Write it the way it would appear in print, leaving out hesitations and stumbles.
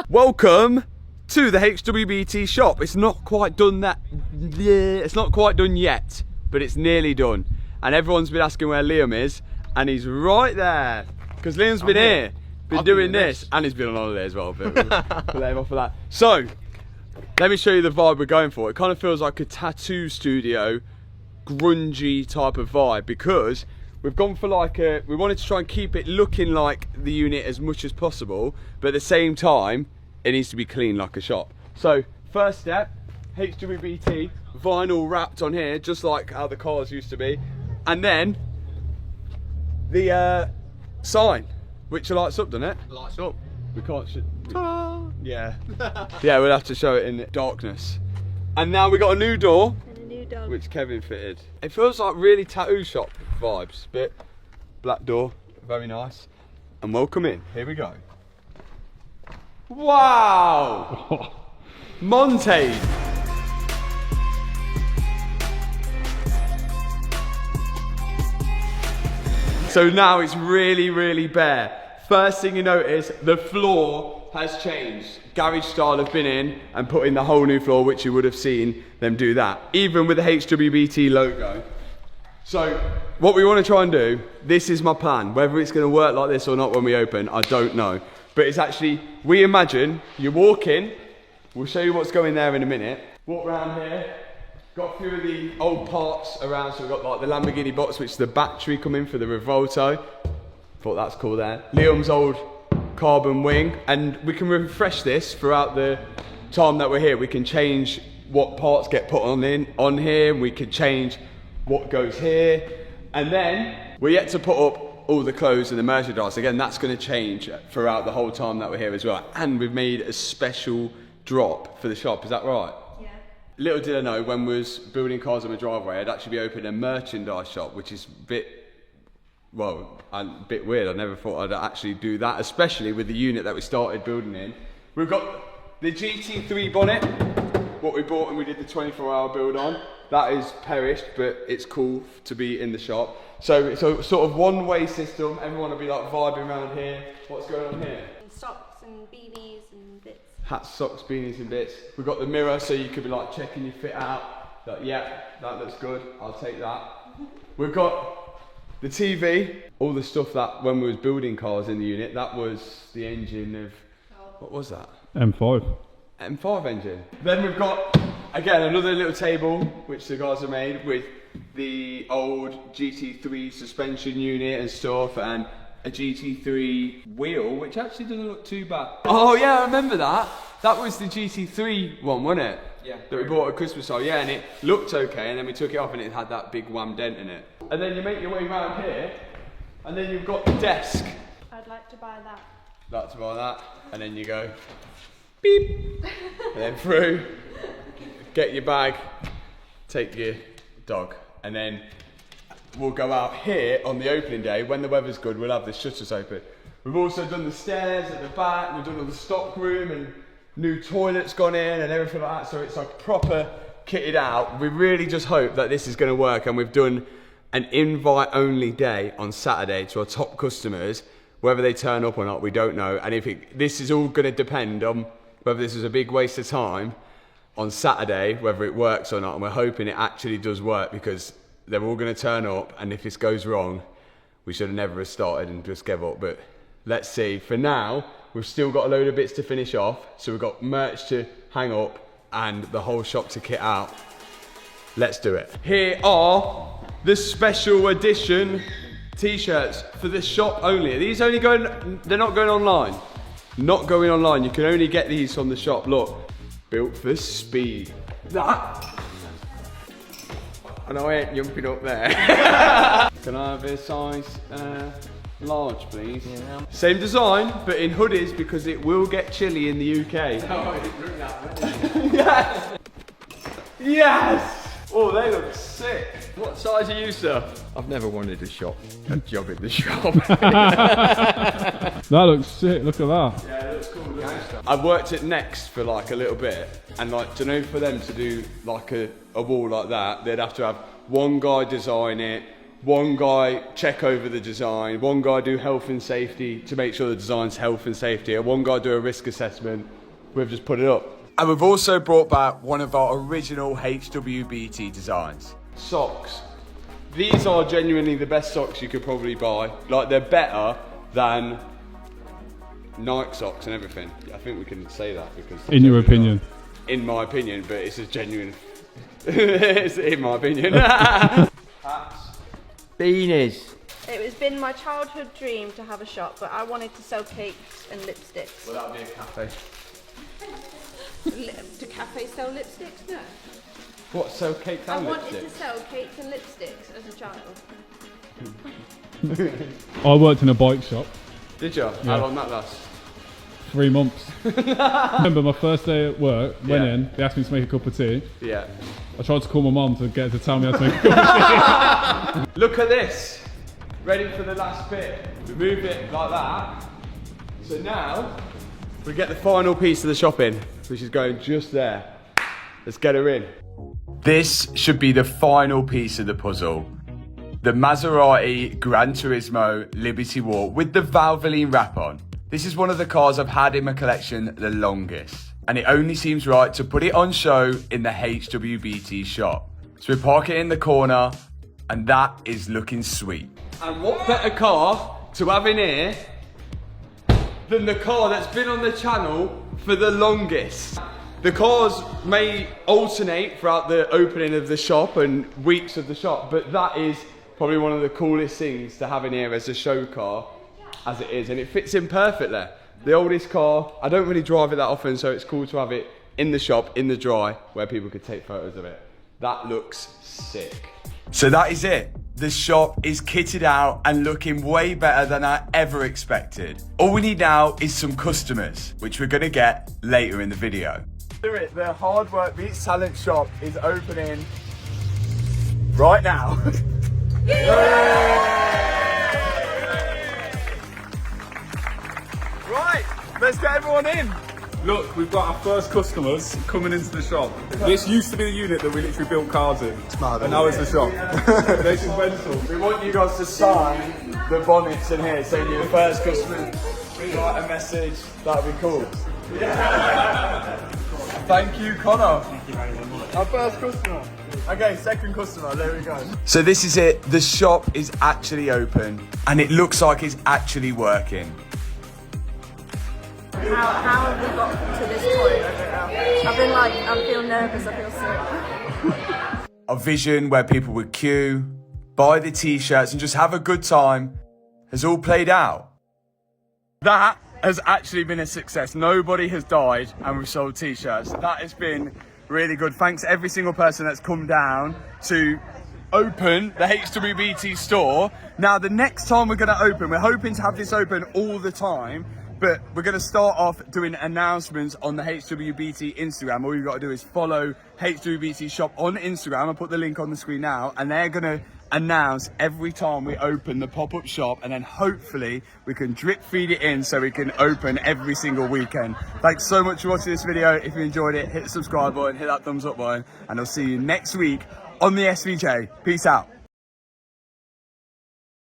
Welcome to the HWBT shop. It's not quite done that. It's not quite done yet, but it's nearly done. And everyone's been asking where Liam is, and he's right there. Because Liam's been here, doing this, and he's been on holiday as well. But we'll let him off for that. So, let me show you the vibe we're going for. It kind of feels like a tattoo studio, grungy type of vibe, because we've gone for like we wanted to try and keep it looking like the unit as much as possible, but at the same time, it needs to be clean like a shop. So, first step, HWBT, vinyl wrapped on here, just like how the cars used to be. And then, the sign, which lights up, doesn't it? Lights up. We can't yeah. Yeah, we'll have to show it in darkness. And now we got a new door, and a new dog, which Kevin fitted. It feels like really tattoo shop vibes. Bit black door, very nice. And welcome in. Here we go. Wow! Montage. So now it's really, really bare. First thing you notice, the floor has changed. Garage Style have been in and put in the whole new floor, which you would have seen them do that, even with the HWBT logo. So what we want to try and do, this is my plan. Whether it's going to work like this or not when we open, I don't know. But it's actually, we imagine you walk in, we'll show you what's going there in a minute. Walk around here, got a few of the old parts around. So we've got like the Lamborghini box, which is the battery coming for the Revolto. Thought that's cool there. Liam's old carbon wing, and we can refresh this throughout the time that we're here. We can change what parts get put on here. We can change what goes here, and then we're yet to put up all the clothes and the merchandise. Again, that's going to change throughout the whole time that we're here as well. And we've made a special drop for the shop. Is that right? yeah. Little did I know, when we was building cars on my driveway, I'd actually be opening a merchandise shop, which is a bit weird. I never thought I'd actually do that, especially with the unit that we started building in. We've got the GT3 bonnet, what we bought and we did the 24-hour build on. That is perished, but it's cool to be in the shop. So it's a sort of one-way system. Everyone will be like vibing around here. What's going on here? And socks and beanies and bits. Hats, socks, beanies and bits. We've got the mirror, so you could be like checking your fit out. Like, yeah, that looks good, I'll take that. We've got the TV, all the stuff that when we was building cars in the unit, that was the engine of, what was that? M5. M5 engine. Then we've got, again, another little table, which the guys have made with the old GT3 suspension unit and stuff, and a GT3 wheel, which actually doesn't look too bad. Oh yeah, I remember that. That was the GT3 one, wasn't it? Yeah. That we bought at Christmas time. Yeah, and it looked okay, and then we took it off and it had that big wham dent in it. And then you make your way around here, and then you've got the desk. I'd like to buy that. Like to buy that, and then you go, beep, and then through, get your bag, take your dog, and then we'll go out here on the opening day. When the weather's good, we'll have the shutters open. We've also done the stairs at the back, we've done all the stock room, and new toilets gone in and everything like that, so it's like proper kitted out. We really just hope that this is going to work, and we've done an invite only day on Saturday to our top customers. Whether they turn up or not, we don't know, and this is all going to depend on whether this is a big waste of time on Saturday, whether it works or not, and we're hoping it actually does work, because they're all going to turn up, and if this goes wrong, we should have never started and just gave up. But let's see. For now, we've still got a load of bits to finish off, so we've got merch to hang up and the whole shop to kit out. Let's do it. Here are the special edition t-shirts for the shop only. Are these only going, they're not going online. Not going online, you can only get these from the shop. Look, built for speed. That. I know I ain't jumping up there. Can I have a size large, please? Yeah. Same design, but in hoodies, because it will get chilly in the UK. Oh, yes! Yes! Oh, they look sick. What size are you, sir? I've never wanted a job in the shop. That looks sick, look at that. Yeah, it looks cool. I've worked at Next for like a little bit, and like, do you know, for them to do like a wall like that, they'd have to have one guy design it, one guy check over the design, one guy do health and safety to make sure the design's health and safety, and one guy do a risk assessment. We've just put it up. And we've also brought back one of our original HWBT designs. Socks. These are genuinely the best socks you could probably buy. Like, they're better than Nike socks and everything. I think we can say that because... In your opinion? In my opinion, but it's a genuine... it's in my opinion. Hats. Beanies. It was been my childhood dream to have a shop, but I wanted to sell cakes and lipsticks. Well, that would be a cafe. Do cafes sell lipsticks? No. What, sell cakes and I wanted lipstick? to sell cakes and lipsticks as a child. I worked in a bike shop. Did you? How long that last? 3 months. I remember my first day at work, went Yeah. in, they asked me to make a cup of tea. Yeah. I tried to call my mum to get her to tell me how to make a cup of tea. Look at this. Ready for the last bit. We move it like that. So now, we get the final piece of the shop in, which is going just there. Let's get her in. This should be the final piece of the puzzle. The Maserati Gran Turismo Liberty Walk with the Valvoline wrap on. This is one of the cars I've had in my collection the longest, and it only seems right to put it on show in the HWBT shop. So we park it in the corner, and that is looking sweet. And what better car to have in here than the car that's been on the channel for the longest. The cars may alternate throughout the opening of the shop and weeks of the shop, but that is probably one of the coolest things to have in here as a show car, as it is, and it fits in perfectly. The oldest car, I don't really drive it that often, so it's cool to have it in the shop, in the dry, where people could take photos of it. That looks sick. So that is it. The shop is kitted out and looking way better than I ever expected. All we need now is some customers, which we're gonna get later in the video. The Hard Work Beats Talent shop is opening right now. Right, let's get everyone in. Look, we've got our first customers coming into the shop. This used to be the unit that we literally built cars in, and now it's the shop. This is rental. We want you guys to sign the bonnets in here, saying you're the first customer. Write a message, that'd be cool. Thank you, Connor. Thank you very much. Our first customer. Okay, second customer, there we go. So this is it, the shop is actually open, and it looks like it's actually working. How have we got to this point? I don't know. I feel nervous, I feel sick. A vision where people would queue, buy the t-shirts and just have a good time has all played out. That has actually been a success. Nobody has died and we've sold t-shirts. That has been really good. Thanks to every single person that's come down to open the HWBT store. Now the next time we're gonna open, we're hoping to have this open all the time, but we're going to start off doing announcements on the HWBT Instagram. All you've got to do is follow HWBT Shop on Instagram. I'll put the link on the screen now. And they're going to announce every time we open the pop-up shop. And then hopefully we can drip feed it in so we can open every single weekend. Thanks so much for watching this video. If you enjoyed it, hit the subscribe button, hit that thumbs up button. And I'll see you next week on the SVJ. Peace out.